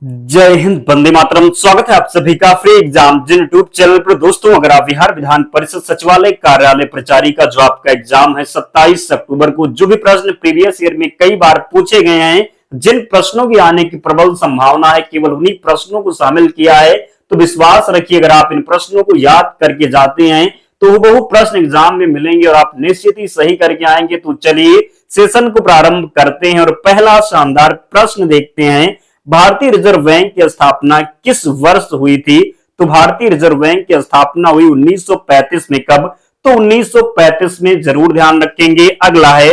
जय हिंद, वंदे मातरम। स्वागत है आप सभी का फ्री एग्जाम जिन यूट्यूब चैनल पर। दोस्तों, अगर आप बिहार विधान परिषद सचिवालय कार्यालय प्रचारी का जो आपका एग्जाम है 27 अक्टूबर को, जो भी प्रश्न प्रीवियस ईयर में कई बार पूछे गए हैं, जिन प्रश्नों की आने की प्रबल संभावना है, केवल उन्हीं प्रश्नों को शामिल किया है। तो विश्वास रखिए, अगर आप इन प्रश्नों को याद करके जाते हैं तो हुबहू प्रश्न एग्जाम में मिलेंगे और आप निश्चित ही सही करके आएंगे। तो चलिए सेशन को प्रारंभ करते हैं और पहला शानदार प्रश्न देखते हैं। भारतीय रिजर्व बैंक की स्थापना किस वर्ष हुई थी? तो भारतीय रिजर्व बैंक की स्थापना हुई 1935 में। कब? तो 1935 में, जरूर ध्यान रखेंगे। अगला है,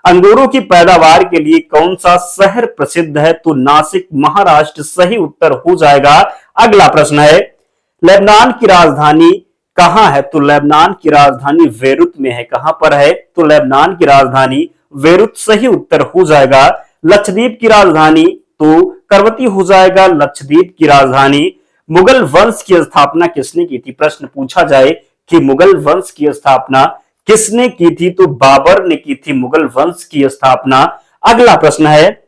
अंगूरों की पैदावार के लिए कौन सा शहर प्रसिद्ध है? तो नासिक, महाराष्ट्र सही उत्तर हो जाएगा। अगला प्रश्न है, लेबनान की राजधानी कहां है? तो लेबनान की राजधानी बेरूत में है। कहां पर है? तो लेबनान की राजधानी बेरूत सही उत्तर हो जाएगा। लक्षद्वीप की राजधानी तो करवती हो जाएगा। लक्षद्वीप की राजधानी। मुगल वंश की स्थापना किसने की थी? प्रश्न पूछा जाए कि मुगल वंश की स्थापना किसने की थी? तो बाबर ने की थी मुगल वंश की स्थापना। अगला प्रश्न है,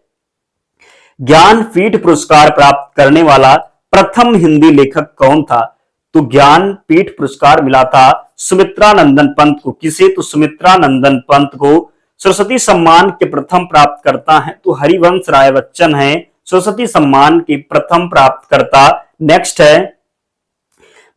ज्ञानपीठ पुरस्कार प्राप्त करने वाला प्रथम हिंदी लेखक कौन था? तो ज्ञानपीठ पुरस्कार मिला था सुमित्रा नंदन पंत को। किसे? तो सुमित्रा नंदन पंत को। सरस्वती सम्मान के प्रथम प्राप्तकर्ता हैं तो हरिवंश राय बच्चन हैं सरस्वती सम्मान के प्रथम प्राप्तकर्ता। नेक्स्ट है,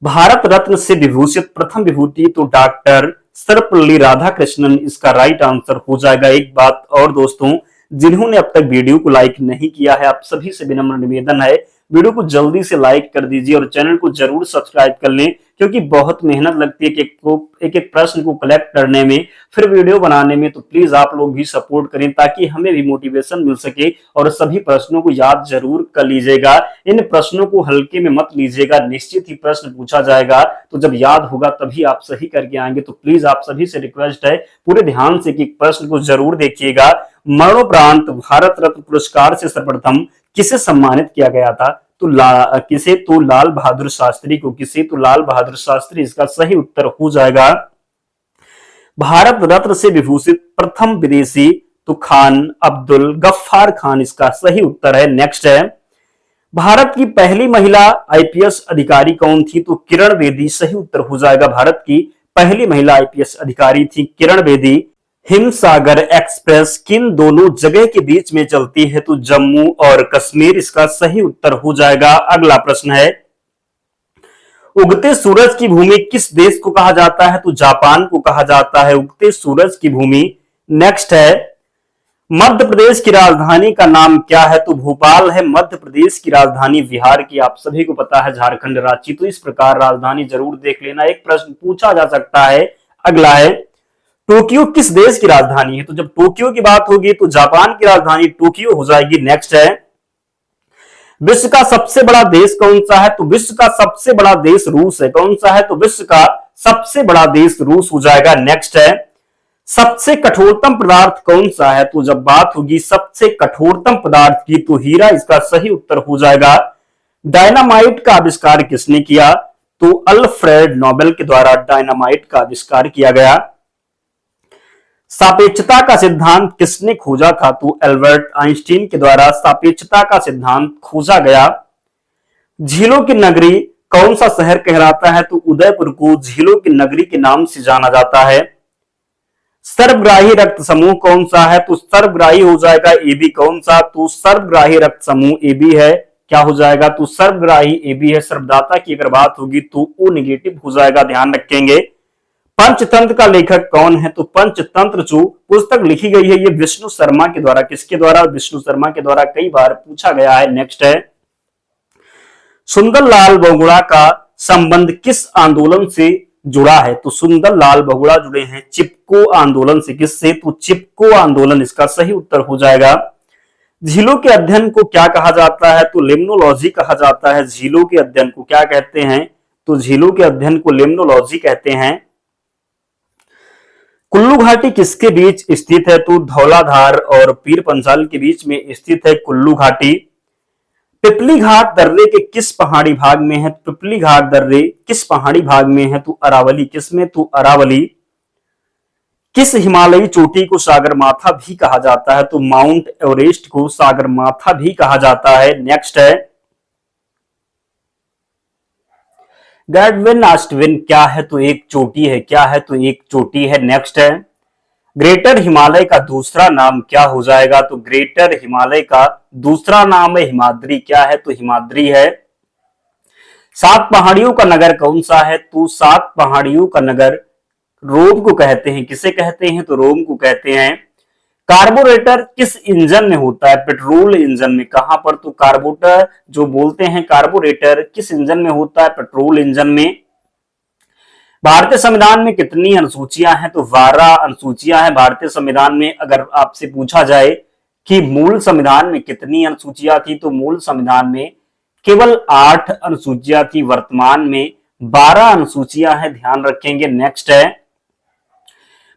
भारत रत्न से विभूषित प्रथम विभूति? तो डॉक्टर सर्वपल्ली राधाकृष्णन इसका राइट आंसर हो जाएगा। एक बात और दोस्तों, जिन्होंने अब तक वीडियो को लाइक नहीं किया है, आप सभी से विनम्र निवेदन है, वीडियो को जल्दी से लाइक कर दीजिए और चैनल को जरूर सब्सक्राइब कर लें, क्योंकि बहुत मेहनत लगती है कि एक प्रश्न को कलेक्ट करने में, फिर वीडियो बनाने में। तो प्लीज आप लोग भी सपोर्ट करें ताकि हमें भी मोटिवेशन मिल सके और सभी प्रश्नों को याद जरूर कर लीजिएगा। इन प्रश्नों को हल्के में मत लीजिएगा, निश्चित ही प्रश्न पूछा जाएगा तो जब याद होगा तभी आप सही करके आएंगे। तो प्लीज आप सभी से रिक्वेस्ट है, पूरे ध्यान से कि प्रश्न को जरूर देखिएगा। मरणोपरांत भारत रत्न पुरस्कार से सर्वप्रथम किसे सम्मानित किया गया था? तो किसे? तो लाल बहादुर शास्त्री को। किसे? तो लाल बहादुर शास्त्री इसका सही उत्तर हो जाएगा। भारत रत्न से विभूषित प्रथम विदेशी? तो खान अब्दुल गफ्फार खान इसका सही उत्तर है। नेक्स्ट है, भारत की पहली महिला आईपीएस अधिकारी कौन थी? तो किरण बेदी सही उत्तर हो जाएगा। भारत की पहली महिला आईपीएस अधिकारी थी किरण बेदी। हिमसागर एक्सप्रेस किन दोनों जगह के बीच में चलती है? तो जम्मू और कश्मीर इसका सही उत्तर हो जाएगा। अगला प्रश्न है, उगते सूरज की भूमि किस देश को कहा जाता है? तो जापान को कहा जाता है उगते सूरज की भूमि। नेक्स्ट है, मध्य प्रदेश की राजधानी का नाम क्या है? तो भोपाल है मध्य प्रदेश की राजधानी। बिहार की आप सभी को पता है झारखंड रांची। तो इस प्रकार राजधानी जरूर देख लेना, एक प्रश्न पूछा जा सकता है। अगला है, टोक्यो किस देश की राजधानी है? तो जब टोक्यो की बात होगी तो जापान की राजधानी टोक्यो हो जाएगी। नेक्स्ट है, विश्व का सबसे बड़ा देश कौन सा है? तो विश्व का सबसे बड़ा देश रूस है। कौन सा है? तो विश्व का सबसे बड़ा देश रूस हो जाएगा। नेक्स्ट है, सबसे कठोरतम पदार्थ कौन सा है? तो जब बात होगी सबसे कठोरतम पदार्थ की तो हीरा इसका सही उत्तर हो जाएगा। डायनामाइट का आविष्कार किसने किया? तो अल्फ्रेड नोबेल के द्वारा डायनामाइट का आविष्कार किया गया। सापेक्षता का सिद्धांत किसने खोजा था? तो एल्बर्ट आइंस्टीन के द्वारा सापेक्षता का सिद्धांत खोजा गया। झीलों की नगरी कौन सा शहर कहलाता है? तो उदयपुर को झीलों की नगरी के नाम से जाना जाता है। सर्वग्राही रक्त समूह कौन सा है? तो सर्वग्राही हो जाएगा एबी। कौन सा? तो सर्वग्राही रक्त समूह एबी है। क्या हो जाएगा? तो सर्वग्राही एबी है। सर्वदाता की अगर बात होगी तो ओ नेगेटिव हो जाएगा, ध्यान रखेंगे। पंचतंत्र का लेखक कौन है? तो पंचतंत्र जो पुस्तक लिखी गई है ये विष्णु शर्मा के द्वारा। किसके द्वारा? विष्णु शर्मा के द्वारा। कई बार पूछा गया है। नेक्स्ट है, सुंदरलाल बहुगुणा का संबंध किस आंदोलन से जुड़ा है? तो सुंदरलाल बहुगुणा जुड़े हैं चिपको आंदोलन से। किससे? तो चिपको आंदोलन इसका सही उत्तर हो जाएगा। झीलों के अध्ययन को क्या कहा जाता है? तो लिम्नोलॉजी कहा जाता है। झीलों के अध्ययन को क्या कहते हैं? तो झीलों के अध्ययन को लिम्नोलॉजी कहते हैं। कुल्लू घाटी किसके बीच स्थित है? तो धौलाधार और पीर पंचाल के बीच में स्थित है कुल्लू घाटी। पिपली घाट दर्रे के किस पहाड़ी भाग में है? पिपली घाट दर्रे किस पहाड़ी भाग में है? तो अरावली। किसमें? तो अरावली। किस हिमालयी चोटी को सागरमाथा भी कहा जाता है? तो माउंट एवरेस्ट को सागरमाथा भी कहा जाता है। नेक्स्ट है, गैडविन ऑस्टिन क्या है? तो एक चोटी है। क्या है? तो एक चोटी है। नेक्स्ट है, ग्रेटर हिमालय का दूसरा नाम क्या हो जाएगा? तो ग्रेटर हिमालय का दूसरा नाम है हिमाद्री। क्या है? तो हिमाद्री है। सात पहाड़ियों का नगर कौन सा है? तो सात पहाड़ियों का नगर रोम को कहते हैं। किसे कहते हैं? तो रोम को कहते हैं। कार्बोरेटर किस इंजन में होता है? पेट्रोल इंजन में। कहां पर? तो कार्बोरेटर जो बोलते हैं कार्बोरेटर किस इंजन में होता है? पेट्रोल इंजन में। भारतीय संविधान में कितनी अनुसूचियां हैं? तो 12 अनुसूचियां हैं भारतीय संविधान में। अगर आपसे पूछा जाए कि मूल संविधान में कितनी अनुसूचियां थी, तो मूल संविधान में केवल 8 अनुसूचियां थी। वर्तमान में 12 अनुसूचियां हैं, ध्यान रखेंगे। नेक्स्ट है,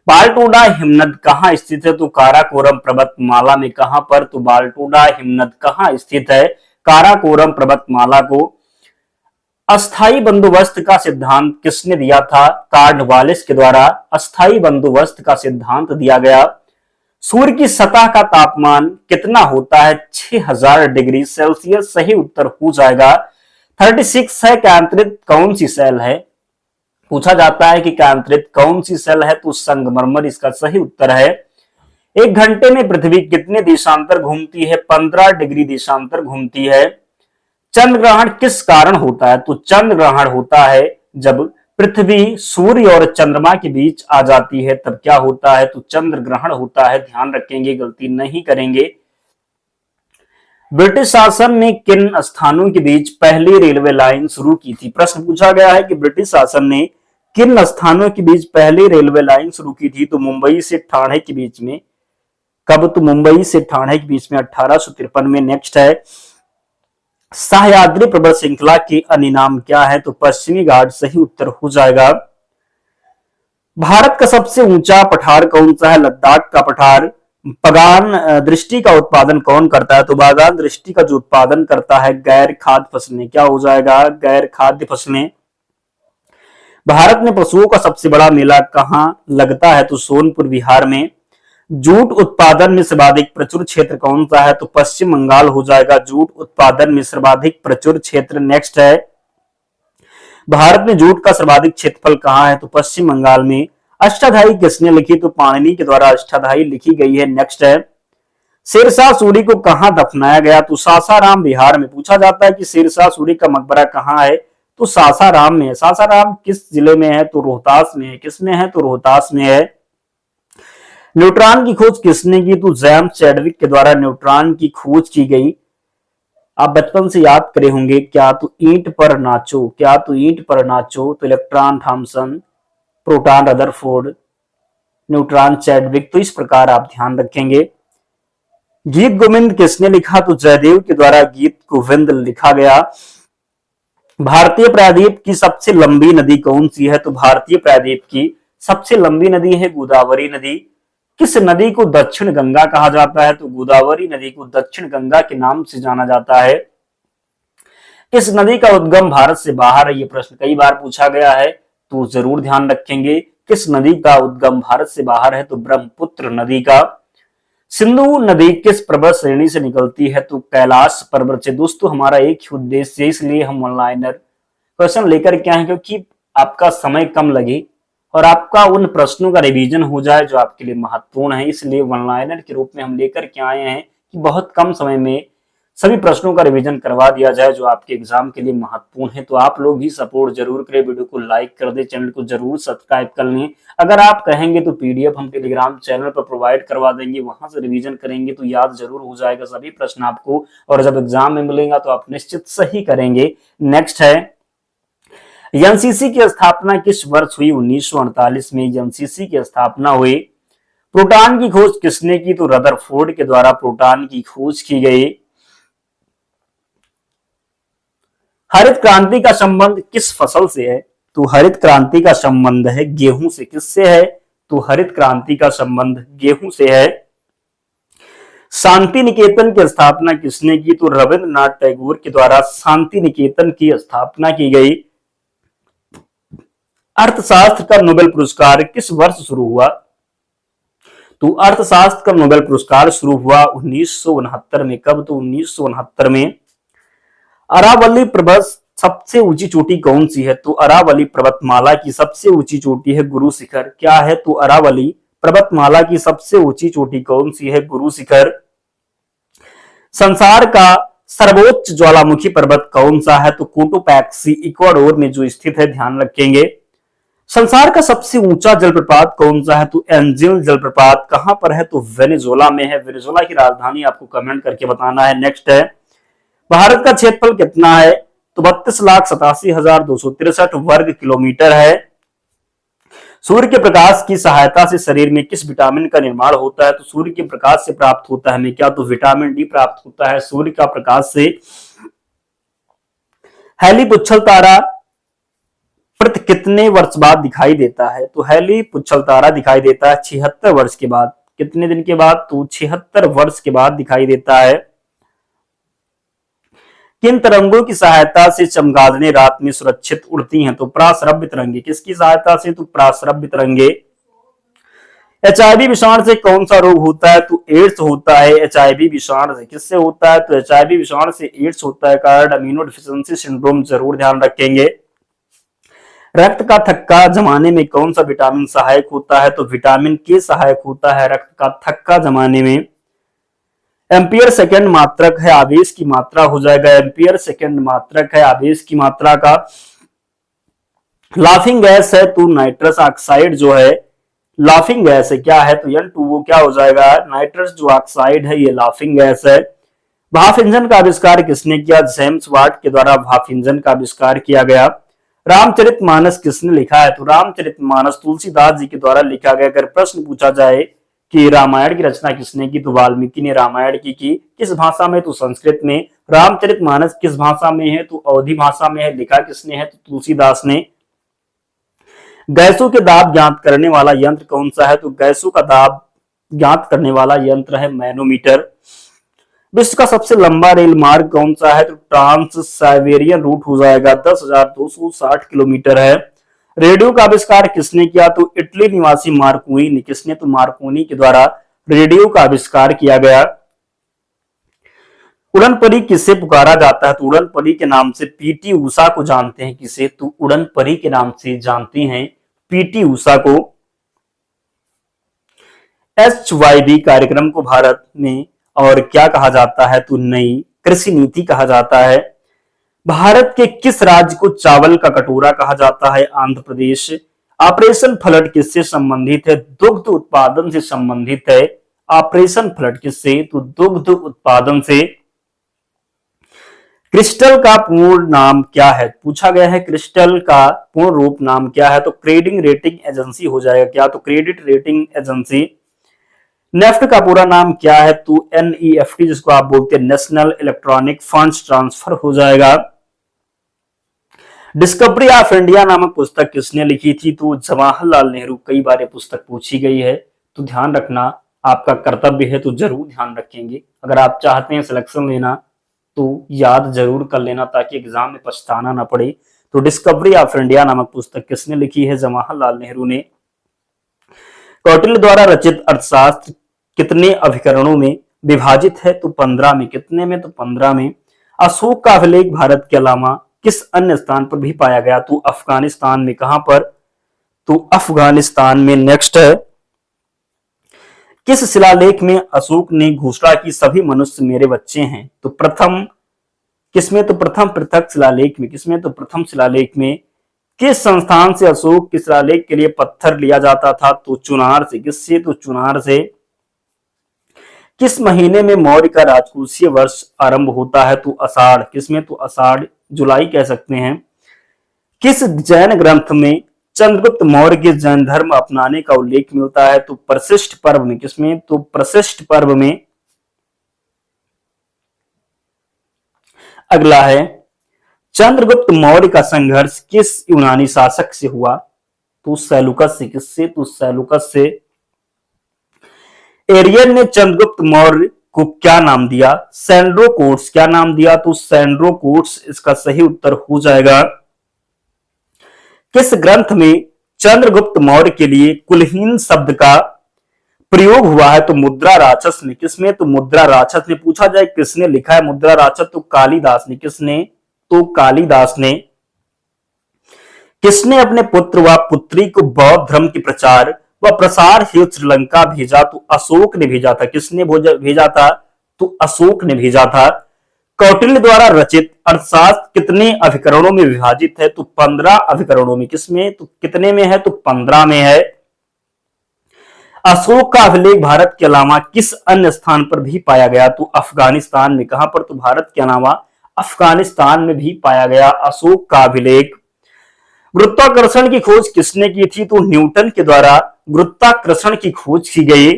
बालटोडा हिमनद कहां स्थित है? तो काराकोरम पर्वतमाला में। कहां पर? तो बालटोडा हिमनद कहां स्थित है? काराकोरम पर्वतमाला को। अस्थाई बंदोबस्त का सिद्धांत किसने दिया था? कार्नवालिस के द्वारा अस्थाई बंदोबस्त का सिद्धांत दिया गया। सूर्य की सतह का तापमान कितना होता है? 6000 डिग्री सेल्सियस सही उत्तर हो जाएगा। 36 है, कैंत्रित कौन सी सेल है? पूछा जाता है कि कैंत्रित कौन सी सेल है? तो संगमरमर इसका सही उत्तर है। एक घंटे में पृथ्वी कितने देशांतर घूमती है? 15 डिग्री देशांतर घूमती है। चंद्र ग्रहण किस कारण होता है? तो चंद्र ग्रहण होता है जब पृथ्वी सूर्य और चंद्रमा के बीच आ जाती है, तब क्या होता है? तो चंद्र ग्रहण होता है। ध्यान रखेंगे, गलती नहीं करेंगे। ब्रिटिश शासन ने किन स्थानों के बीच पहली रेलवे लाइन शुरू की थी? प्रश्न पूछा गया है कि ब्रिटिश शासन ने किन स्थानों के बीच पहली रेलवे लाइन शुरू की थी? तो मुंबई से ठाणे के बीच में। कब? तो मुंबई से ठाणे के बीच में 1853 में। नेक्स्ट है, सह्याद्री पर्वत श्रृंखला के अन्य नाम क्या है? तो पश्चिमी घाट सही उत्तर हो जाएगा। भारत का सबसे ऊंचा पठार कौन सा है? लद्दाख का पठार। बागान दृष्टि का उत्पादन कौन करता है? तो बागान दृष्टि का जो उत्पादन करता है गैर खाद्य फसलें। क्या हो जाएगा? गैर खाद्य फसलें। भारत में पशुओं का सबसे बड़ा मेला कहां लगता है? तो सोनपुर बिहार में। जूट उत्पादन में सर्वाधिक प्रचुर क्षेत्र कौन सा है? तो पश्चिम बंगाल हो जाएगा जूट उत्पादन में सर्वाधिक प्रचुर क्षेत्र। नेक्स्ट है, भारत में जूट का सर्वाधिक क्षेत्रफल कहां है? तो पश्चिम बंगाल में। अष्टाध्यायी किसने लिखी? तो पाणिनि के द्वारा अष्टाध्यायी लिखी गई है। नेक्स्ट है, शेरशाह सूरी को कहां दफनाया गया? तो सासाराम बिहार में। पूछा जाता है कि शेरशाह सूरी का मकबरा कहां है? तो सासाराम में है। सासाराम किस जिले में है? तो रोहतास में है। किसमें है? तो रोहतास में है। न्यूट्रॉन की खोज किसने की? तो जेम्स चैडविक के द्वारा न्यूट्रॉन की खोज की गई। आप बचपन से याद करे होंगे, क्या तो ईंट पर नाचो। क्या तो ईंट पर नाचो। तो electron Thomson, proton Rutherford, neutron Chadwick. तो इस प्रकार आप ध्यान रखेंगे। गीत गोविंद किसने लिखा? तो जयदेव के द्वारा गीत गोविंद लिखा गया। भारतीय प्रायद्वीप की सबसे लंबी नदी कौन सी है? तो भारतीय प्रायद्वीप की सबसे लंबी नदी है गोदावरी नदी। किस नदी को दक्षिण गंगा कहा जाता है? तो गोदावरी नदी को दक्षिण गंगा के नाम से जाना जाता है। किस नदी का उद्गम भारत से बाहर है? ये प्रश्न कई बार पूछा गया है, तो जरूर ध्यान रखेंगे। किस नदी का उद्गम भारत से बाहर है? तो ब्रह्मपुत्र नदी का। सिंधु नदी किस पर्वत श्रेणी से निकलती है? तो कैलाश पर्वत से। दोस्तों हमारा एक ही उद्देश्य है, इसलिए हम ऑनलाइनर क्वेश्चन लेकर के आए, क्योंकि आपका समय कम लगे और आपका उन प्रश्नों का रिवीजन हो जाए जो आपके लिए महत्वपूर्ण है। इसलिए वन लाइनर के रूप में हम लेकर के आए हैं कि बहुत कम समय में सभी प्रश्नों का रिवीजन करवा दिया जाए जो आपके एग्जाम के लिए महत्वपूर्ण है। तो आप लोग भी सपोर्ट जरूर करें, वीडियो को लाइक कर दे, चैनल को जरूर सब्सक्राइब कर लें। अगर आप कहेंगे तो पीडीएफ हम टेलीग्राम चैनल पर प्रोवाइड करवा देंगे, वहां से रिवीजन करेंगे तो याद जरूर हो जाएगा सभी प्रश्न आपको, और जब एग्जाम में मिलेगा तो आप निश्चित सही करेंगे। नेक्स्ट है, एनसीसी की स्थापना किस वर्ष हुई? 1948 में एनसीसी की स्थापना हुई। प्रोटॉन की खोज किसने की? तो रदरफोर्ड के द्वारा प्रोटॉन की खोज की गई। हरित क्रांति का संबंध किस फसल से है? तो हरित क्रांति का संबंध है गेहूं से। किससे है? तो हरित क्रांति का संबंध गेहूं से है। शांति निकेतन की स्थापना किसने की? तो रविंद्रनाथ टैगोर के द्वारा शांति निकेतन की स्थापना की गई। अर्थशास्त्र का नोबेल पुरस्कार किस वर्ष शुरू हुआ? तो अर्थशास्त्र का नोबेल पुरस्कार शुरू हुआ 1969 में। कब? तो 1969 में। अरावली पर्वत सबसे ऊंची चोटी कौन सी है? तो अरावली पर्वतमाला की सबसे ऊंची चोटी है गुरु शिखर। क्या है? तो अरावली पर्वतमाला की सबसे ऊंची चोटी कौन सी है? गुरु शिखर। संसार का सर्वोच्च ज्वालामुखी पर्वत कौन सा है? तो कोटोपैक्सी इक्वाडोर में जो स्थित है, ध्यान रखेंगे। संसार का सबसे ऊंचा जलप्रपात कौन सा है? तो एंजिल जलप्रपात कहां पर है? तो वेनेजुएला में है। वेनेजुएला की राजधानी आपको कमेंट करके बताना है। नेक्स्ट है, भारत का क्षेत्रफल कितना है? तो 32,87,263 वर्ग किलोमीटर है। सूर्य के प्रकाश की सहायता से शरीर में किस विटामिन का निर्माण होता है? तो सूर्य के प्रकाश से प्राप्त होता है हमें क्या? तो विटामिन डी प्राप्त होता है सूर्य का प्रकाश से। हैली पुच्छल तारा प्रति कितने वर्ष बाद दिखाई देता है? तो हैली पुच्छल तारा दिखाई देता है 76 वर्ष के बाद। कितने दिन के बाद? तो 76 वर्ष के बाद दिखाई देता है। किन तरंगों की सहायता से चमगादड़ें रात में सुरक्षित उड़ती हैं? तो प्राश्रव्य तरंगे। किसकी सहायता से? तो प्राश्रव्य तरंगे। एचआईवी विषाणु से कौन सा रोग होता है? तो एड्स होता है एचआईवी विषाणु से। किससे होता है? तो एचआईवी विषाणु से एड्स होता है। कार्ड अमीनो डिफिशियंसी सिंड्रोम जरूर ध्यान रखेंगे। रक्त का थक्का जमाने में कौन सा विटामिन सहायक होता है? तो विटामिन के सहायक होता है रक्त का थक्का जमाने में। एम्पियर सेकेंड मात्रक है आवेश की मात्रा हो जाएगा। एम्पियर सेकेंड मात्रक है आवेश की मात्रा का। लाफिंग गैस है तो नाइट्रस ऑक्साइड जो है लाफिंग गैस है। क्या है? तो N2O क्या हो जाएगा? नाइट्रस जो ऑक्साइड है ये लाफिंग गैस है। भाप इंजन का आविष्कार किसने किया? जेम्स वाट के द्वारा भाप इंजन का आविष्कार किया गया। रामचरितमानस किसने लिखा है? तो रामचरितमानस तुलसीदास जी के द्वारा लिखा गया। अगर प्रश्न पूछा जाए कि रामायण की रचना किसने की? तो वाल्मीकि ने रामायण की। किस भाषा में? तो संस्कृत में। रामचरितमानस किस भाषा में है? तो अवधी भाषा में है। लिखा किसने है? तो तुलसीदास ने। गैसों के दाब ज्ञात करने वाला यंत्र कौन सा है? तो गैसों का दाब ज्ञात करने वाला यंत्र है मैनोमीटर। विश्व का सबसे लंबा रेल मार्ग कौन सा है? तो ट्रांस साइबेरियन रूट हो जाएगा। 10,260 किलोमीटर है। रेडियो का आविष्कार किसने किया? तो इटली निवासी मार्कोनी ने। किसने? तो मार्कोनी के द्वारा रेडियो का आविष्कार किया गया। उड़न परी किसे पुकारा जाता है? तो उड़न परी के नाम से पीटी उषा को जानते हैं। किसे? तो उड़न परी के नाम से जानते हैं पीटी उषा को। HYB कार्यक्रम को भारत में और क्या कहा जाता है? तो नई कृषि नीति कहा जाता है। भारत के किस राज्य को चावल का कटोरा कहा जाता है? आंध्र प्रदेश। ऑपरेशन फ्लड किससे संबंधित है? दुग्ध उत्पादन से संबंधित है। ऑपरेशन फ्लड किससे? तो दुग्ध उत्पादन से। क्रिस्टल का पूर्ण नाम क्या है? पूछा गया है क्रिस्टल का पूर्ण रूप नाम क्या है? तो क्रेडिट रेटिंग एजेंसी हो जाएगा। क्या? तो क्रेडिट रेटिंग एजेंसी। नेफ्ट का पूरा नाम क्या है? तो NEFT जिसको आप बोलते हैं नेशनल इलेक्ट्रॉनिक फंड्स ट्रांसफर हो जाएगा। डिस्कवरी ऑफ इंडिया नामक पुस्तक किसने लिखी थी? तो जवाहरलाल नेहरू। कई बार ये पुस्तक पूछी गई है तो ध्यान रखना आपका कर्तव्य है, तो जरूर ध्यान रखेंगे। अगर आप चाहते हैं सिलेक्शन लेना तो याद जरूर कर लेना ताकि एग्जाम में पछताना ना पड़े। तो डिस्कवरी ऑफ इंडिया नामक पुस्तक किसने लिखी है? जवाहरलाल नेहरू ने। कौटिल्य द्वारा रचित अर्थशास्त्र कितने अभिकरणों में विभाजित है? तो 15 में। कितने में? तो 15 में। अशोक का अभिलेख भारत के अलावा किस अन्य स्थान पर भी पाया गया? तो अफगानिस्तान में। कहां पर? तो अफगानिस्तान में। नेक्स्ट है, किस शिलालेख में अशोक ने घोषणा की सभी मनुष्य मेरे बच्चे हैं? तो प्रथम किसमें? तो प्रथम पृथक शिलालेख में। किसमें? तो प्रथम शिलालेख में। किस संस्थान से अशोक के शिलालेख के लिए पत्थर लिया जाता था? तो चुनार से। किससे? तो चुनार से। किस महीने में मौर्य का राजकोषीय वर्ष आरंभ होता है? तो आषाढ़। किसमें? तो आषाढ़, जुलाई कह सकते हैं। किस जैन ग्रंथ में चंद्रगुप्त मौर्य के जैन धर्म अपनाने का उल्लेख मिलता है? तो प्रशिष्ट पर्व में। किसमें? तो प्रशिष्ट पर्व में। अगला है, चंद्रगुप्त मौर्य का संघर्ष किस यूनानी शासक से हुआ? तो सेलुकस से। किससे? तो सेलुकस से। एरियन ने चंद्रगुप्त मौर्य को क्या नाम दिया? सेंड्रोकोट्स। क्या नाम दिया? तो सेंड्रोकोट्स इसका सही उत्तर हो जाएगा। किस ग्रंथ में चंद्रगुप्त मौर्य के लिए कुलहीन शब्द का प्रयोग हुआ है? तो मुद्रा राक्षस में। किसमें? तो मुद्रा राक्षस में। पूछा जाए किसने लिखा है मुद्रा राक्षस? तो कालिदास ने। किसने? तो कालिदास ने। किसने अपने पुत्र व पुत्री को बौद्ध धर्म के प्रचार व प्रसार हेतु श्रीलंका भेजा? तो अशोक ने भेजा था। किसने भेजा था? तो अशोक ने भेजा था। कौटिल्य द्वारा रचित अर्थशास्त्र कितने अभिकरणों में विभाजित है? तो 15 अभिकरणों में। किसमें? तो कितने में है? तो 15 में है। अशोक का अभिलेख भारत के अलावा किस अन्य स्थान पर भी पाया गया? तो अफगानिस्तान में। कहां पर? तो भारत के अलावा अफगानिस्तान में भी पाया गया अशोक का अभिलेख। गुरुत्वाकर्षण की खोज किसने की थी? तो न्यूटन के द्वारा गुरुत्वाकर्षण की खोज की गई।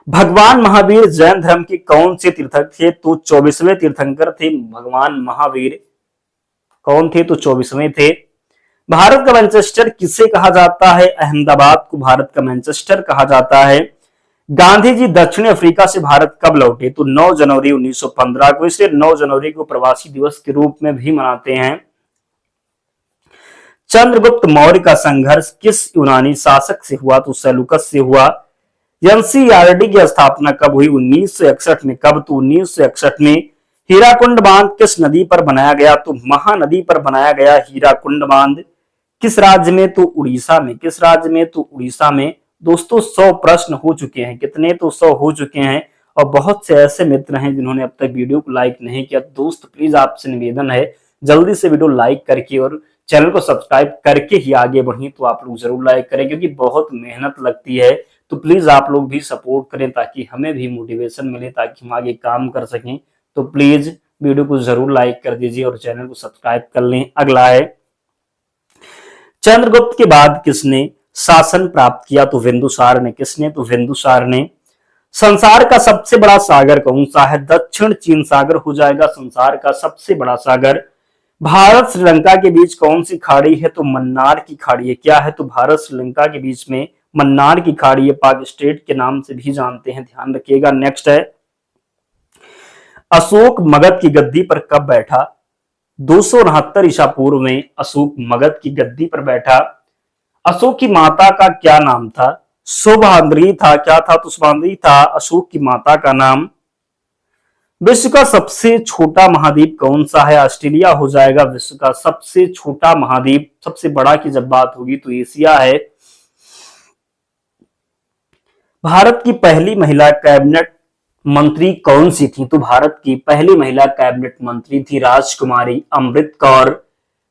भगवान महावीर जैन धर्म के कौन से तीर्थंकर थे? तो 24वें तीर्थंकर थे भगवान महावीर। कौन थे? तो 24वें थे। भारत का मैनचेस्टर किसे कहा जाता है? अहमदाबाद को भारत का मैनचेस्टर कहा जाता है। गांधी जी दक्षिण अफ्रीका से भारत कब लौटे? तो 9 जनवरी 1915 को। इसे 9 जनवरी को प्रवासी दिवस के रूप में भी मनाते हैं। चंद्रगुप्त मौर्य का संघर्ष किस यूनानी शासक से हुआ? तो सेलुकस से हुआ। एनसीईआरटी की स्थापना कब हुई? 1961 में। कब? तो 1961 में। हीराकुंड बांध किस नदी पर बनाया गया? तो महानदी पर बनाया गया हीराकुंड बांध। किस राज्य में? तो उड़ीसा में। किस राज्य में? तो उड़ीसा में। दोस्तों 100 प्रश्न हो चुके हैं। कितने? तो 100 हो चुके हैं। और बहुत से ऐसे मित्र हैं जिन्होंने अब तक वीडियो को लाइक नहीं किया। दोस्त प्लीज आपसे निवेदन है, जल्दी से वीडियो लाइक करके और चैनल को सब्सक्राइब करके ही आगे बढ़ी। तो आप लोग जरूर लाइक करें क्योंकि बहुत मेहनत लगती है। तो प्लीज आप लोग भी सपोर्ट करें ताकि हमें भी मोटिवेशन मिले, ताकि हम आगे काम कर सकें। तो प्लीज वीडियो को जरूर लाइक कर दीजिए और चैनल को सब्सक्राइब कर लें। अगला है, चंद्रगुप्त के बाद किसने शासन प्राप्त किया? तो बिंदुसार ने। किसने? तो बिंदुसार ने। संसार का सबसे बड़ा सागर कौन सा है? दक्षिण चीन सागर हो जाएगा संसार का सबसे बड़ा सागर। भारत श्रीलंका के बीच कौन सी खाड़ी है? तो मन्नार की खाड़ी है। क्या है? तो भारत श्रीलंका के बीच में मन्नार की खाड़ी है। पाक स्टेट के नाम से भी जानते हैं, ध्यान रखिएगा। नेक्स्ट है, अशोक मगध की गद्दी पर कब बैठा? 269 ईसा पूर्व में अशोक मगध की गद्दी पर बैठा। अशोक की माता का क्या नाम था? शुभांगी था। क्या था? तो शुभांगी था अशोक की माता का नाम। विश्व का सबसे छोटा महाद्वीप कौन सा है? ऑस्ट्रेलिया हो जाएगा विश्व का सबसे छोटा महाद्वीप। सबसे बड़ा की जब बात होगी तो एशिया है। भारत की पहली महिला कैबिनेट मंत्री कौन सी थी? तो भारत की पहली महिला कैबिनेट मंत्री थी राजकुमारी अमृत कौर।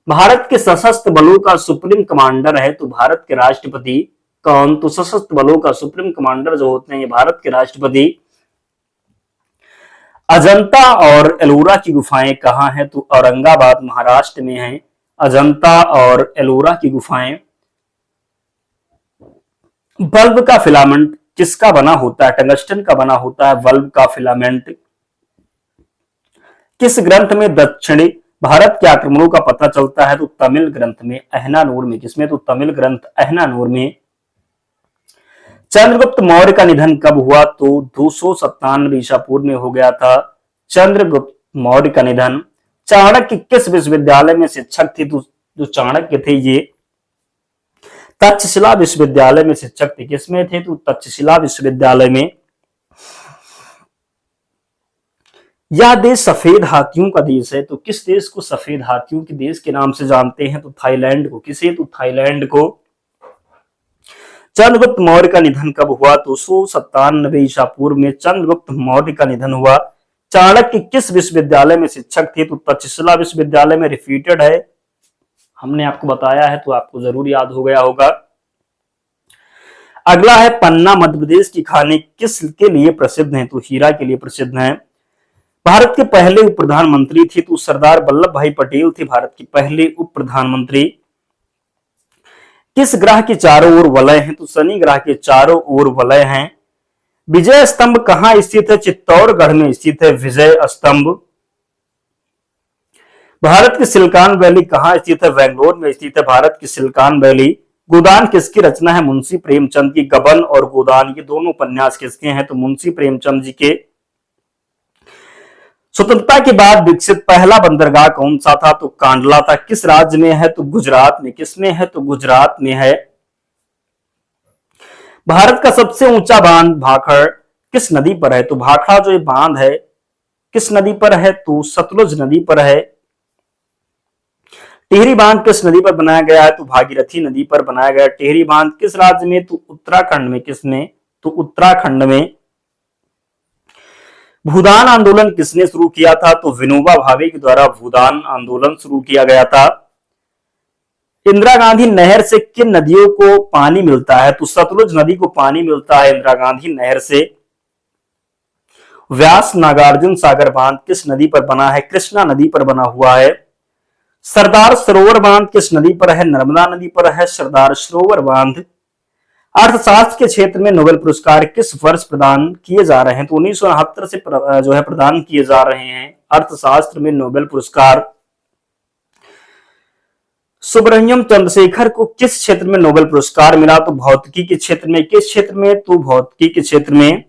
भारत के सशस्त्र बलों का सुप्रीम कमांडर है तो भारत के राष्ट्रपति कौन? तो सशस्त्र बलों का सुप्रीम कमांडर जो होते हैं ये भारत के राष्ट्रपति। अजंता और एलोरा की गुफाएं कहां हैं? तो औरंगाबाद महाराष्ट्र में है अजंता और एलोरा की गुफाएं। बल्ब का फिलामेंट किसका बना होता है? टंगस्टन का बना होता है बल्ब का फिलामेंट। किस ग्रंथ में दक्षिणी भारत के आक्रमणों का पता चलता है? तो तमिल ग्रंथ में अहनानूर में। किसमें? तो तमिल ग्रंथ अहनानूर में। चंद्रगुप्त मौर्य का निधन कब हुआ? तो 297 ईसा पूर्व में हो गया था चंद्रगुप्त मौर्य का निधन। चाणक्य किस विश्वविद्यालय में शिक्षक थे? तो जो चाणक्य थे ये तक्षशिला विश्वविद्यालय में शिक्षक थे। किसमें थे? तो तक्षशिला विश्वविद्यालय में। यह देश सफेद हाथियों का देश है तो किस देश को सफेद हाथियों के देश के नाम से जानते हैं? तो थाईलैंड को। किसे? तो थाईलैंड को। चंद्रगुप्त मौर्य का निधन कब हुआ? तो 297 ईसा पूर्व में चंद्रगुप्त मौर्य का निधन हुआ। चाणक्य किस विश्वविद्यालय में शिक्षक थे? तो तक्षशिला विश्वविद्यालय में। रिपीटेड है, हमने आपको बताया है तो आपको जरूर याद हो गया होगा। अगला है, पन्ना मध्य प्रदेश की खाने किसके लिए प्रसिद्ध हैं? तो हीरा के लिए प्रसिद्ध हैं। भारत के पहले उप प्रधानमंत्री थे तो सरदार वल्लभ भाई पटेल थे भारत के पहले उप प्रधानमंत्री। किस ग्रह के चारों ओर वलय हैं? तो शनि ग्रह के चारों ओर वलय हैं। विजय स्तंभ कहां स्थित है? चित्तौड़गढ़ में स्थित है विजय स्तंभ। भारत की सिलिकॉन वैली कहां स्थित है? बेंगलोर में स्थित है भारत की सिलिकॉन वैली। गोदान किसकी रचना है? मुंशी प्रेमचंद की। गबन और गोदान ये दोनों उपन्यास किसके हैं? तो मुंशी प्रेमचंद जी के। स्वतंत्रता के बाद विकसित पहला बंदरगाह कौन सा था? तो कांडला था। किस राज्य में है? तो गुजरात में। किसमें है? तो गुजरात में है। भारत का सबसे ऊंचा बांध भाखड़ किस नदी पर है? तो भाखड़ा जो ये बांध है किस नदी पर है? तो सतलुज नदी पर है। टिहरी बांध किस नदी पर बनाया गया है? तो भागीरथी नदी पर बनाया गया। टिहरी बांध किस राज्य में? तो उत्तराखंड में। किसमें? तो उत्तराखंड में। भूदान आंदोलन किसने शुरू किया था? तो विनोबा भावे के द्वारा भूदान आंदोलन शुरू किया गया था। इंदिरा गांधी नहर से किन नदियों को पानी मिलता है? तो सतलुज नदी को पानी मिलता है इंदिरा गांधी नहर से। व्यास नागार्जुन सागर बांध किस नदी पर बना है? कृष्णा नदी पर बना हुआ है। सरदार सरोवर बांध किस नदी पर है? नर्मदा नदी पर है सरदार सरोवर बांध। अर्थशास्त्र के क्षेत्र में नोबेल पुरस्कार किस वर्ष प्रदान किए जा रहे हैं? तो 1969 से जो है प्रदान किए जा रहे हैं अर्थशास्त्र में नोबेल पुरस्कार। सुब्रमण्यम चंद्रशेखर को किस क्षेत्र में नोबेल पुरस्कार मिला? तो भौतिकी के क्षेत्र में। किस क्षेत्र में? तो भौतिकी के क्षेत्र में।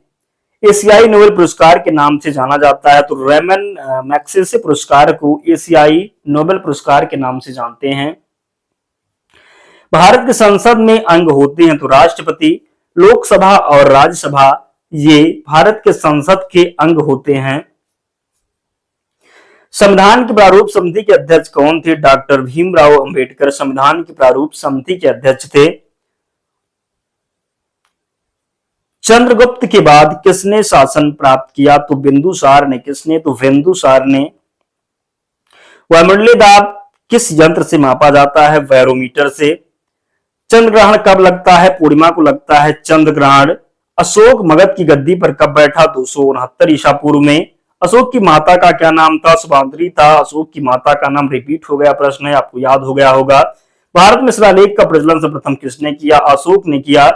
एशियाई नोबेल पुरस्कार के नाम से जाना जाता है। तो रेमन मैग्सेसे पुरस्कार को एशियाई नोबेल पुरस्कार के नाम से जानते हैं। भारत की संसद में अंग होते हैं तो राष्ट्रपति, लोकसभा और राज्यसभा ये भारत के संसद के अंग होते हैं। संविधान की प्रारूप समिति के अध्यक्ष कौन थे? डॉक्टर भीमराव अंबेडकर संविधान की प्रारूप समिति के अध्यक्ष थे। चंद्रगुप्त के बाद किसने शासन प्राप्त किया? तो बिंदुसार ने। किसने? तो बिंदुसार ने। वायुमंडलीय दाब किस यंत्र से मापा जाता है? बैरोमीटर से। चंद्र ग्रहण कब लगता है? पूर्णिमा को लगता है चंद्र ग्रहण। अशोक मगध की गद्दी पर कब बैठा? 269 ईसा पूर्व में। अशोक की माता का क्या नाम था? शुभांगी था। अशोक की माता का नाम रिपीट हो गया प्रश्न है, आपको याद हो गया होगा। भारत में शिलालेख का प्रचलन सर्वप्रथम किसने किया? अशोक ने किया।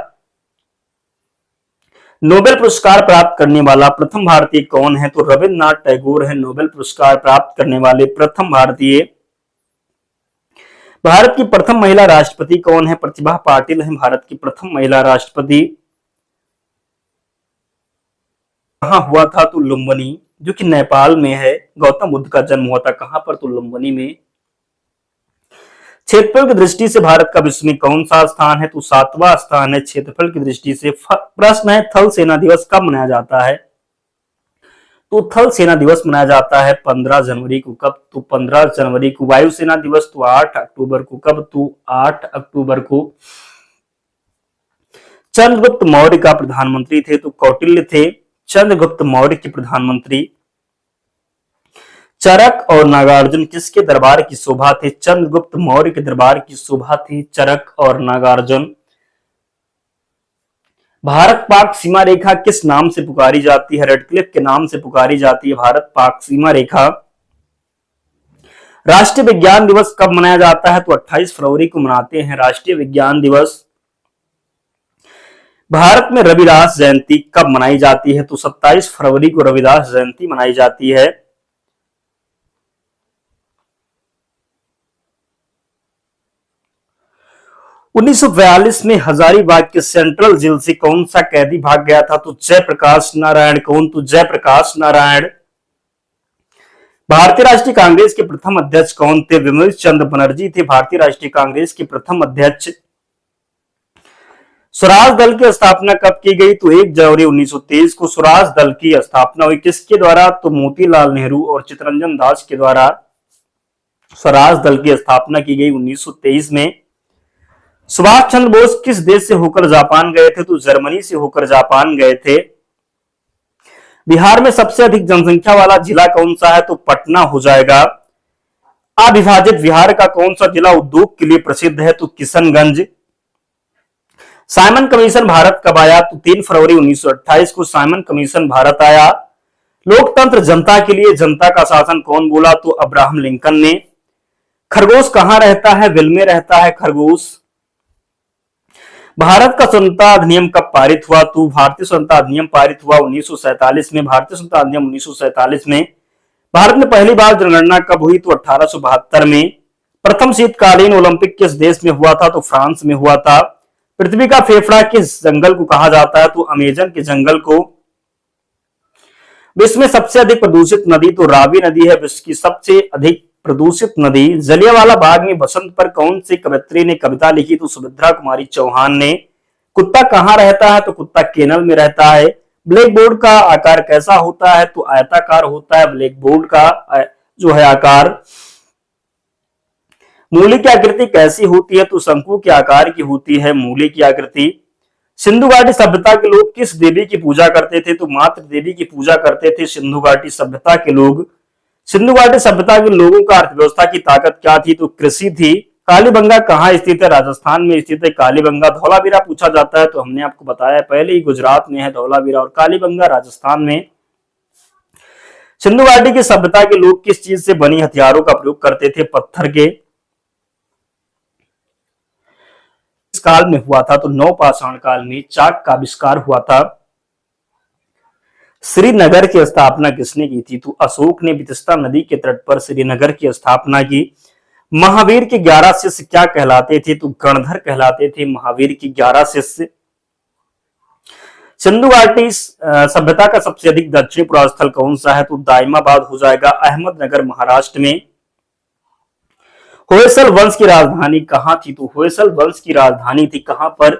नोबेल पुरस्कार प्राप्त करने वाला प्रथम भारतीय कौन है? तो रविन्द्रनाथ टैगोर है नोबेल पुरस्कार प्राप्त करने वाले प्रथम भारतीय। भारत की प्रथम महिला राष्ट्रपति कौन है? प्रतिभा पाटिल है भारत की प्रथम महिला राष्ट्रपति। कहां हुआ था? तो लुम्बिनी, जो कि नेपाल में है। गौतम बुद्ध का जन्म हुआ था कहां पर? तो लुम्बिनी में। क्षेत्रफल की दृष्टि से भारत का विश्व में कौन सा स्थान है? तो 7वां स्थान है क्षेत्रफल की दृष्टि से। प्रश्न है थल सेना दिवस कब मनाया जाता है? तो थल सेना दिवस मनाया जाता है 15 जनवरी को। कब? तो 15 जनवरी को। वायुसेना दिवस तो 8 अक्टूबर को। कब? तो 8 अक्टूबर को। चंद्रगुप्त मौर्य का प्रधानमंत्री थे तो कौटिल्य थे चंद्रगुप्त मौर्य के प्रधानमंत्री। चरक और नागार्जुन किसके दरबार की शोभा थे? चंद्रगुप्त मौर्य के दरबार की शोभा थी चरक और नागार्जुन। भारत पाक सीमा रेखा किस नाम से पुकारी जाती है? रेडक्लिफ के नाम से पुकारी जाती है भारत पाक सीमा रेखा। राष्ट्रीय विज्ञान दिवस कब मनाया जाता है? तो 28 फरवरी को मनाते हैं राष्ट्रीय विज्ञान दिवस। भारत में रविदास जयंती कब मनाई जाती है? तो 27 फरवरी को रविदास जयंती मनाई जाती है। उन्नीस में हजारीबाग के सेंट्रल जेल से कौन सा कैदी भाग गया था? तो जयप्रकाश नारायण। कौन? तो जयप्रकाश नारायण। भारतीय राष्ट्रीय कांग्रेस के प्रथम अध्यक्ष कौन थे? विमल चंद्र बनर्जी थे भारतीय राष्ट्रीय कांग्रेस के प्रथम अध्यक्ष। स्वराज दल की स्थापना कब की गई? तो 1 जनवरी 1923 को स्वराज दल की स्थापना हुई। किसके द्वारा? तो मोतीलाल नेहरू और चित्तरंजन दास के द्वारा स्वराज दल की स्थापना की गई 1923 में। सुभाष चंद्र बोस किस देश से होकर जापान गए थे? तो जर्मनी से होकर जापान गए थे। बिहार में सबसे अधिक जनसंख्या वाला जिला कौन सा है? तो पटना हो जाएगा। अविभाजित बिहार का कौन सा जिला उद्योग के लिए प्रसिद्ध है? तो किशनगंज। साइमन कमीशन भारत कब आया? तो 3 फरवरी 1928 को साइमन कमीशन भारत आया। लोकतंत्र जनता के लिए, जनता का शासन कौन बोला? तो अब्राहम लिंकन ने। खरगोश कहां रहता है? बिल में रहता है खरगोश। भारत का स्वतंत्रता अधिनियम कब पारित हुआ? तो भारतीय स्वतंत्रता अधिनियम पारित हुआ 1947 में। भारतीय स्वतंत्रता अधिनियम 1947 में। भारत में पहली बार जनगणना कब हुई? तो 1872 में। प्रथम शीतकालीन ओलंपिक किस देश में हुआ था? तो फ्रांस में हुआ था। पृथ्वी का फेफड़ा किस जंगल को कहा जाता है? तो अमेजन के जंगल को। विश्व में सबसे अधिक प्रदूषित नदी तो रावी नदी है विश्व की सबसे अधिक प्रदूषित नदी। जलियांवाला बाग में बसंत पर कौन सी कवयित्री ने कविता लिखी? तो सुभद्रा कुमारी चौहान ने। कुत्ता कहां रहता है? तो कुत्ता केनल में रहता है। ब्लैक बोर्ड का आकार कैसा होता है? तो आयताकार होता है ब्लैक बोर्ड का जो है आकार। मूली की आकृति कैसी होती है? तो शंकु के आकार की होती है मूली की आकृति। सिंधु घाटी सभ्यता के लोग किस देवी की पूजा करते थे? तो मातृ देवी की पूजा करते थे सिंधु घाटी सभ्यता के लोग। सिंधु घाटी सभ्यता के लोगों का अर्थव्यवस्था की ताकत क्या थी? तो कृषि थी। कालीबंगा कहाँ स्थित है? राजस्थान में स्थित है कालीबंगा। धौलावीरा पूछा जाता है तो हमने आपको बताया पहले ही, गुजरात में है धौलावीरा, और कालीबंगा राजस्थान में। सिंधु घाटी की सभ्यता के लोग किस चीज से बनी हथियारों का प्रयोग करते थे? पत्थर के। इस काल में हुआ था? तो नवपाषाण काल में चाक का आविष्कार हुआ था। श्रीनगर की स्थापना किसने की थी? तो अशोक ने वितस्ता नदी के तट पर श्रीनगर की स्थापना की। महावीर के 11 शिष्य क्या कहलाते थे? तो गणधर कहलाते थे महावीर की 11 शिष्य। सिंधु घाटी सभ्यता का सबसे अधिक दक्षिणी पुरातन स्थल कौन सा है? तो दाइमाबाद हो जाएगा, अहमदनगर महाराष्ट्र में। होयसल वंश की राजधानी कहां थी? तो होयसल वंश की राजधानी थी कहां पर?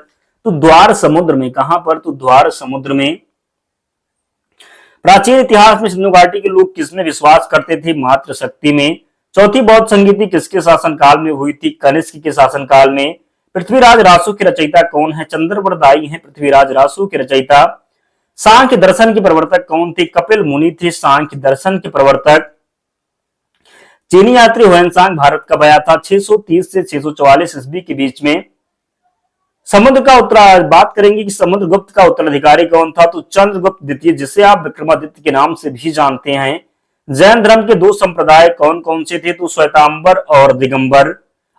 तो द्वार समुद्र में। कहां पर? तो द्वार समुद्र में। प्राचीन इतिहास में सिंधु घाटी के लोग किसमें विश्वास करते थे? मातृ शक्ति में। चौथी बौद्ध संगीति किसके शासनकाल में हुई थी? कनिष्क के शासनकाल में। पृथ्वीराज रासो के रचयिता कौन है? चंद्रवरदायी हैं पृथ्वीराज रासो के रचयिता। सांख्य दर्शन के प्रवर्तक कौन थे? कपिल मुनि थे सांख्य दर्शन के प्रवर्तक। चीनी यात्री हुएनसांग भारत कब आया था? 630 से 644 ईस्वी के बीच में। समुद्र का उत्तर बात करेंगे कि समुद्रगुप्त का उत्तराधिकारी कौन था? तो चंद्रगुप्त द्वितीय, जिसे आप विक्रमादित्य के नाम से भी जानते हैं। जैन धर्म के दो संप्रदाय कौन कौन से थे? तो श्वेतांबर और दिगंबर।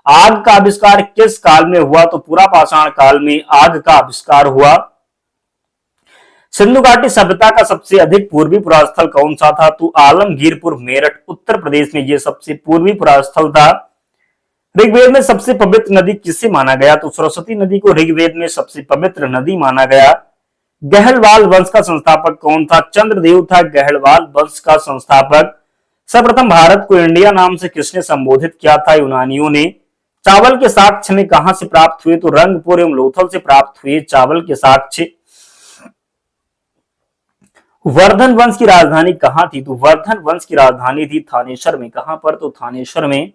आग का आविष्कार किस काल में हुआ? तो पुरापाषाण काल में आग का आविष्कार हुआ। सिंधु घाटी सभ्यता का सबसे अधिक पूर्वी पुरातन स्थल कौन सा था? तो आलमगीरपुर मेरठ उत्तर प्रदेश में, यह सबसे पूर्वी पुरातन स्थल था। ऋग्वेद में सबसे पवित्र नदी किसे माना गया? तो सरस्वती नदी को ऋग्वेद में सबसे पवित्र नदी माना गया। गहलवाल वंश का संस्थापक कौन था? चंद्रदेव था गहलवाल वंश का संस्थापक। सर्वप्रथम भारत को इंडिया नाम से किसने संबोधित किया था? यूनानियों ने। चावल के साक्ष्य में कहां से प्राप्त हुए? तो रंगपुर एवं लोथल से प्राप्त हुए चावल के साक्ष्य। वर्धन वंश की राजधानी कहां थी? तो वर्धन वंश की राजधानी थी थानेश्वर में। कहां पर? तो थानेश्वर में।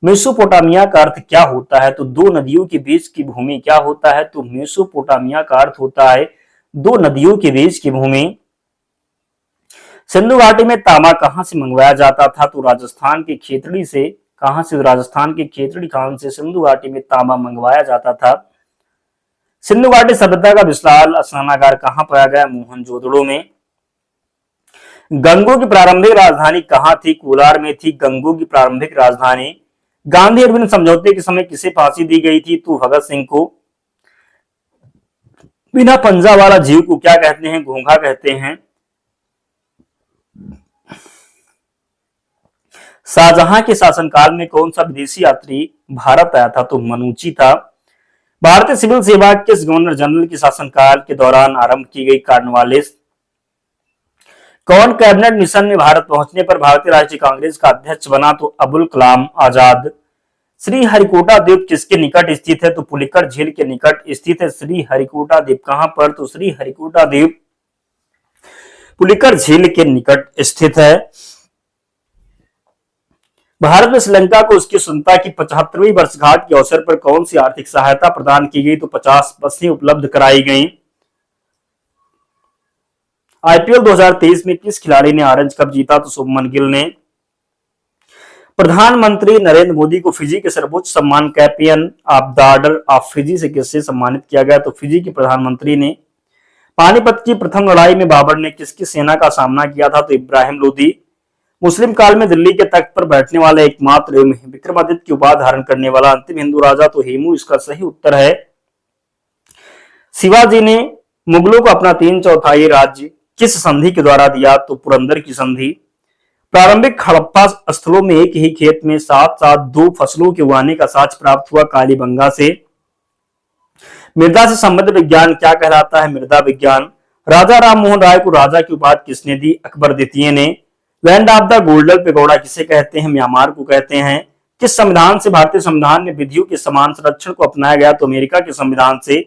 मेसोपोटामिया का अर्थ क्या होता है? तो दो नदियों के बीच की भूमि। क्या होता है? तो मेसोपोटामिया का अर्थ होता है दो नदियों के बीच की भूमि। सिंधु घाटी में तांबा कहां से मंगवाया जाता था? तो राजस्थान के खेतड़ी से। कहां से? राजस्थान के खेतड़ी खान से सिंधु घाटी में तांबा मंगवाया जाता था। सिंधु घाटी सभ्यता का विशाल स्नानागार कहां पाया गया? मोहनजोदड़ो में। गंगों की प्रारंभिक राजधानी कहां थी? कोलार में थी गंगों की प्रारंभिक राजधानी। गांधी अरविंद समझौते के समय किसे फांसी दी गई थी? तो भगत सिंह को। बिना पंजा वाला जीव को क्या कहते हैं? घोंघा कहते हैं। शाहजहां के शासनकाल में कौन सा विदेशी यात्री भारत आया था? तो मनुची था। भारतीय सिविल सेवा किस गवर्नर जनरल के शासनकाल के दौरान आरंभ की गई? कॉर्नवालिस। कौन कैबिनेट मिशन में भारत पहुंचने पर भारतीय राष्ट्रीय कांग्रेस का अध्यक्ष बना? तो अबुल कलाम आजाद। श्री हरिकोटा द्वीप किसके निकट स्थित है? तो पुलिकर झील के निकट स्थित है श्री हरिकोटा द्वीप। कहां पर? तो श्री हरिकोटा द्वीप पुलिकर झील के निकट स्थित है। भारत में श्रीलंका को उसकी स्वतंत्रता की 75वीं वर्षगांठ के अवसर पर कौन सी आर्थिक सहायता प्रदान की गई? तो 50 बसें उपलब्ध कराई गई। आईपीएल 2023 में किस खिलाड़ी ने ऑरेंज कप जीता? तो शुभमन गिल ने। प्रधानमंत्री नरेंद्र मोदी को फिजी के सर्वोच्च सम्मान Companion of the Order of Fiji से किससे सम्मानित किया गया? तो फिजी के प्रधानमंत्री ने। पानीपत की प्रथम लड़ाई में बाबर ने किसकी सेना का सामना किया था? तो इब्राहिम लोदी। मुस्लिम काल में दिल्ली के तख्त पर बैठने वाला एकमात्र एवं विक्रमादित्य की उपाधि धारण करने वाला अंतिम हिंदू राजा? तो हेमू इसका सही उत्तर है। शिवाजी ने मुगलों को अपना 3/4 राज्य किस संधि के द्वारा दिया? तो पुरंदर की संधि। प्रारंभिक हड़प्पा स्थलों में एक ही खेत में साथ साथ 2 फसलों के उगाने का साक्ष्य प्राप्त हुआ कालीबंगा से। मृदा से संबंधित विज्ञान क्या कहलाता है? मृदा विज्ञान। राजा राम मोहन राय को राजा की उपाधि किसने दी? अकबर द्वितीय ने। Land of the golden pagoda किसे कहते हैं? म्यांमार को कहते हैं। किस संविधान से भारतीय संविधान में विधियों के समान संरक्षण को अपनाया गया? तो अमेरिका के संविधान से।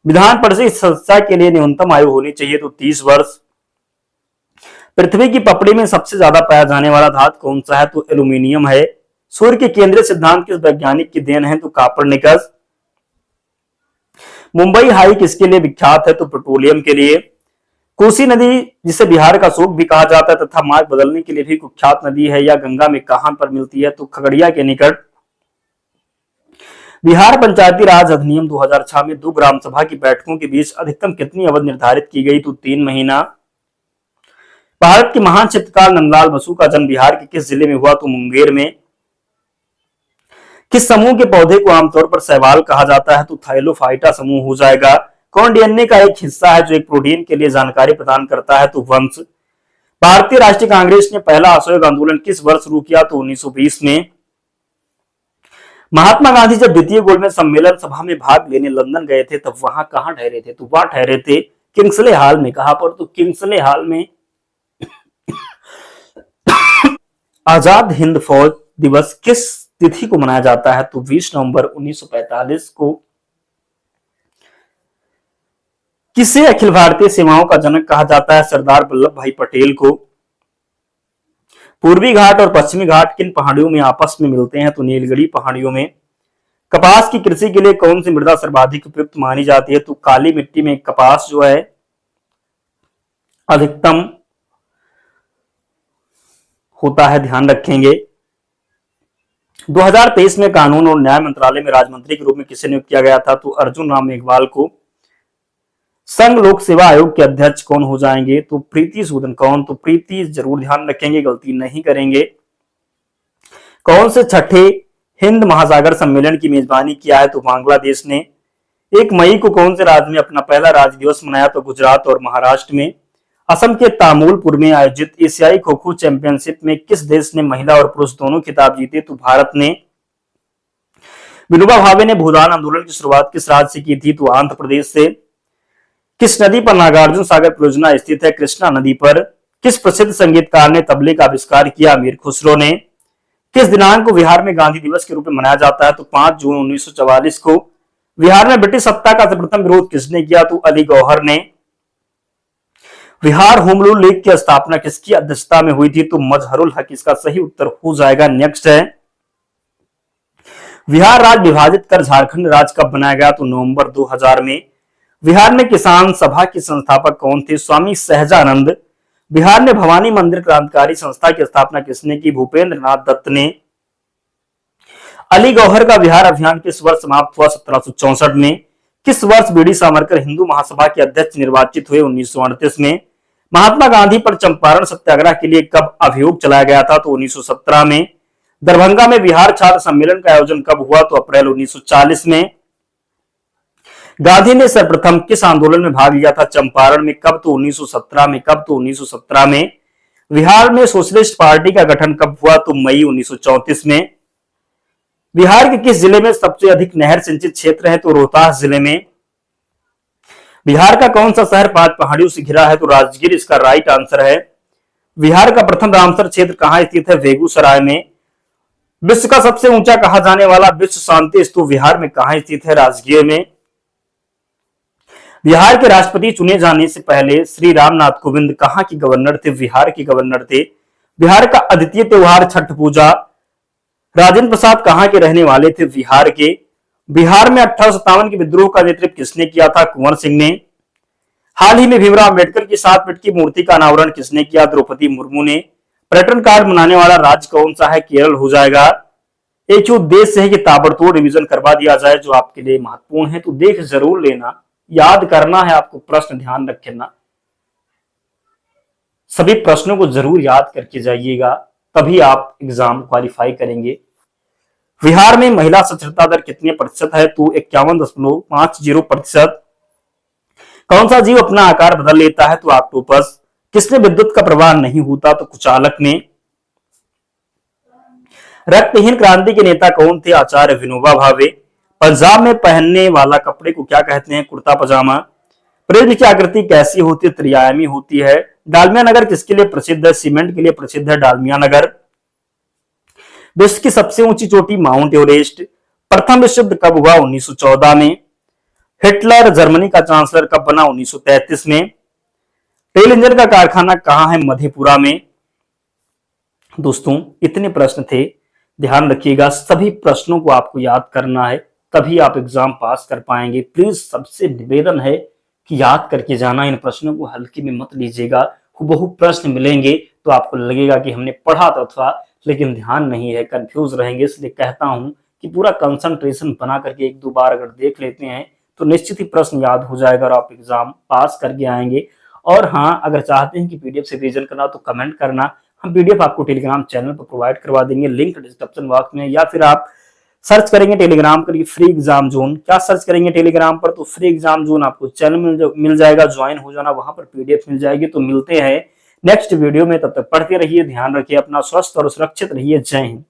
विधान परिषद सदस्य के लिए न्यूनतम आयु होनी चाहिए तो 30 वर्ष। पृथ्वी की पपड़ी में सबसे ज्यादा पाया जाने वाला धातु कौन सा है तो एल्यूमिनियम है। सूर्य के केंद्रीय सिद्धांत किस वैज्ञानिक की देन है तो कापरनिकस। मुंबई हाई किसके लिए विख्यात है तो पेट्रोलियम के लिए। कोसी नदी जिसे बिहार का शोक भी कहा जाता है तथा मार्ग बदलने के लिए भी कुख्यात नदी है या गंगा में कहां पर मिलती है तो खगड़िया के निकट। बिहार पंचायती राज अधिनियम 2006 में 2 ग्राम सभा की बैठकों के बीच अधिकतम कितनी अवधि निर्धारित की गई तो 3 महीना। भारत के महान चित्रकार नंदलाल बसु का जन्म बिहार के किस जिले में हुआ तो मुंगेर में। किस समूह के पौधे को आमतौर पर शैवाल कहा जाता है तो थाइलोफाइटा समूह हो जाएगा। कौन डीएनए का एक हिस्सा है जो एक प्रोटीन के लिए जानकारी प्रदान करता है तो वंश। भारतीय राष्ट्रीय कांग्रेस ने पहला असहयोग आंदोलन किस वर्ष शुरू किया तो 1920 में। महात्मा गांधी जब द्वितीय गोलमेज सम्मेलन सभा में भाग लेने लंदन गए थे तब वहां कहां ठहरे थे तो वहां ठहरे थे किंग्सले हॉल में। कहां पर तो किंग्सले हॉल में। आजाद हिंद फौज दिवस किस तिथि को मनाया जाता है तो 20 नवंबर 1945 को। किसे अखिल भारतीय सेवाओं का जनक कहा जाता है सरदार वल्लभ भाई पटेल को। पूर्वी घाट और पश्चिमी घाट किन पहाड़ियों में आपस में मिलते हैं तो नीलगिरी पहाड़ियों में। कपास की कृषि के लिए कौन सी मृदा सर्वाधिक उपयुक्त मानी जाती है तो काली मिट्टी में कपास जो है अधिकतम होता है, ध्यान रखेंगे। 2023 में कानून और न्याय मंत्रालय में राज्य मंत्री के रूप में किसे नियुक्त किया गया था तो अर्जुन राम मेघवाल को। संघ लोक सेवा आयोग के अध्यक्ष कौन हो जाएंगे तो प्रीति सूदन। कौन तो प्रीति, जरूर ध्यान रखेंगे, गलती नहीं करेंगे। कौन से छठे हिंद महासागर सम्मेलन की मेजबानी किया है तो बांग्लादेश ने। 1 मई को कौन से राज्य में अपना पहला राज्य दिवस मनाया तो गुजरात और महाराष्ट्र में। असम के तामुलपुर में आयोजित एशियाई खो खो चैंपियनशिप में किस देश ने महिला और पुरुष दोनों खिताब जीते तो भारत ने। विनोबा भावे ने भूदान आंदोलन की शुरुआत किस राज्य से की थी तो आंध्र प्रदेश से। किस नदी पर नागार्जुन सागर परियोजना स्थित है कृष्णा नदी पर। किस प्रसिद्ध संगीतकार ने तबले का आविष्कार किया अमीर खुसरो ने। किस दिनांक को बिहार में गांधी दिवस के रूप में मनाया जाता है तो 5 जून 1944 को। बिहार में ब्रिटिश सत्ता का सर्वप्रथम विरोध किसने किया तो अली गौहर ने। बिहार होम रूल लीग की स्थापना किसकी अध्यक्षता में हुई थी तो मजहरुल हक। इसका सही उत्तर हो जाएगा नेक्स्ट है। बिहार राज्य विभाजित कर झारखंड राज्य कब बनाया गया तो नवंबर 2000 में। बिहार में किसान सभा के संस्थापक कौन थे स्वामी सहजानंद। बिहार में भवानी मंदिर क्रांतिकारी संस्था की स्थापना किसने की भूपेंद्र नाथ दत्त ने। अली गौहर का बिहार अभियान किस वर्ष समाप्त हुआ 1764 में। किस वर्ष बीडी सावरकर हिंदू महासभा के अध्यक्ष निर्वाचित हुए 1938 में। महात्मा गांधी पर चंपारण सत्याग्रह के लिए कब अभियोग चलाया गया था तो 1917 में। दरभंगा में बिहार छात्र सम्मेलन का आयोजन कब हुआ तो अप्रैल 1940 में। गांधी ने सर्वप्रथम किस आंदोलन में भाग लिया था चंपारण में कब तो 1917 में। कब तो 1917 में। बिहार में सोशलिस्ट पार्टी का गठन कब हुआ तो मई 1934 में। बिहार के किस जिले में सबसे अधिक नहर सिंचित क्षेत्र है तो रोहतास जिले में। बिहार का कौन सा शहर 5 पहाड़ियों से घिरा है तो राजगीर इसका राइट आंसर है। बिहार का प्रथम रामसर क्षेत्र कहां स्थित है बेगूसराय में। विश्व का सबसे ऊंचा कहा जाने वाला विश्व शांति स्तूप बिहार में कहां स्थित है राजगीर में। बिहार के राष्ट्रपति चुने जाने से पहले श्री रामनाथ कोविंद कहां के गवर्नर थे बिहार के गवर्नर थे। बिहार का अद्वितीय त्योहार छठ पूजा। राजेंद्र प्रसाद कहां के रहने वाले थे बिहार के। बिहार में 1857 के विद्रोह का नेतृत्व किसने किया था कुंवर सिंह ने। हाल ही में भीमराव अम्बेडकर की 7 फीट की मूर्ति का अनावरण किसने किया द्रौपदी मुर्मू ने। पर्यटन कार्ड बनाने वाला राज्य कौन सा है केरल हो जाएगा। एक उद्देश्य है कि ताबड़तोड़ रिवीजन करवा दिया जाए जो आपके लिए महत्वपूर्ण है तो देख जरूर लेना, याद करना है आपको, प्रश्न ध्यान रखना, सभी प्रश्नों को जरूर याद करके जाइएगा तभी आप एग्जाम क्वालिफाई करेंगे। बिहार में महिला साक्षरता दर कितने प्रतिशत है तो 51.50%। कौन सा जीव अपना आकार बदल लेता है तो ऑक्टोपस। किसने विद्युत का प्रवाह नहीं होता तो कुचालक ने। रक्तहीन क्रांति के नेता कौन थे आचार्य विनोबा भावे। पंजाब में पहनने वाला कपड़े को क्या कहते हैं कुर्ता पजामा। प्रिज्म की आकृति कैसी होती है त्रिआयामी होती है। डालमिया नगर किसके लिए प्रसिद्ध है सीमेंट के लिए प्रसिद्ध है डालमिया नगर। विश्व की सबसे ऊंची चोटी माउंट एवरेस्ट। प्रथम विश्व युद्ध कब हुआ 1914 में। हिटलर जर्मनी का चांसलर कब बना? 1933 में। टेल इंजन का कारखाना कहां है? मधेपुरा में। दोस्तों इतने प्रश्न थे, ध्यान रखिएगा सभी प्रश्नों को आपको याद करना है, तभी आप एग्जाम पास कर पाएंगे। प्लीज सबसे निवेदन है कि याद करके जाना, इन प्रश्नों को हल्के में मत लीजिएगा। हुबहू प्रश्न मिलेंगे तो आपको लगेगा कि हमने पढ़ा तो था लेकिन ध्यान नहीं है, कंफ्यूज रहेंगे। इसलिए कहता हूं कि पूरा कंसंट्रेशन बना करके एक दो बार अगर देख लेते हैं तो निश्चित ही प्रश्न याद हो जाएगा और आप एग्जाम पास करके आएंगे। और हाँ, अगर चाहते हैं कि पीडीएफ से रिवीजन करना तो कमेंट करना, हम पीडीएफ आपको टेलीग्राम चैनल पर प्रोवाइड करवा देंगे, लिंक डिस्क्रिप्शन बॉक्स में, या फिर आप सर्च करेंगे टेलीग्राम पर फ्री एग्जाम जोन। क्या सर्च करेंगे टेलीग्राम पर? तो फ्री एग्जाम जोन आपको चैनल मिल जाएगा, ज्वाइन हो जाना, वहां पर पीडीएफ मिल जाएगी। तो मिलते हैं नेक्स्ट वीडियो में, तब तक पढ़ते रहिए, ध्यान रखिए अपना, स्वस्थ और सुरक्षित रहिए। जय हिंद।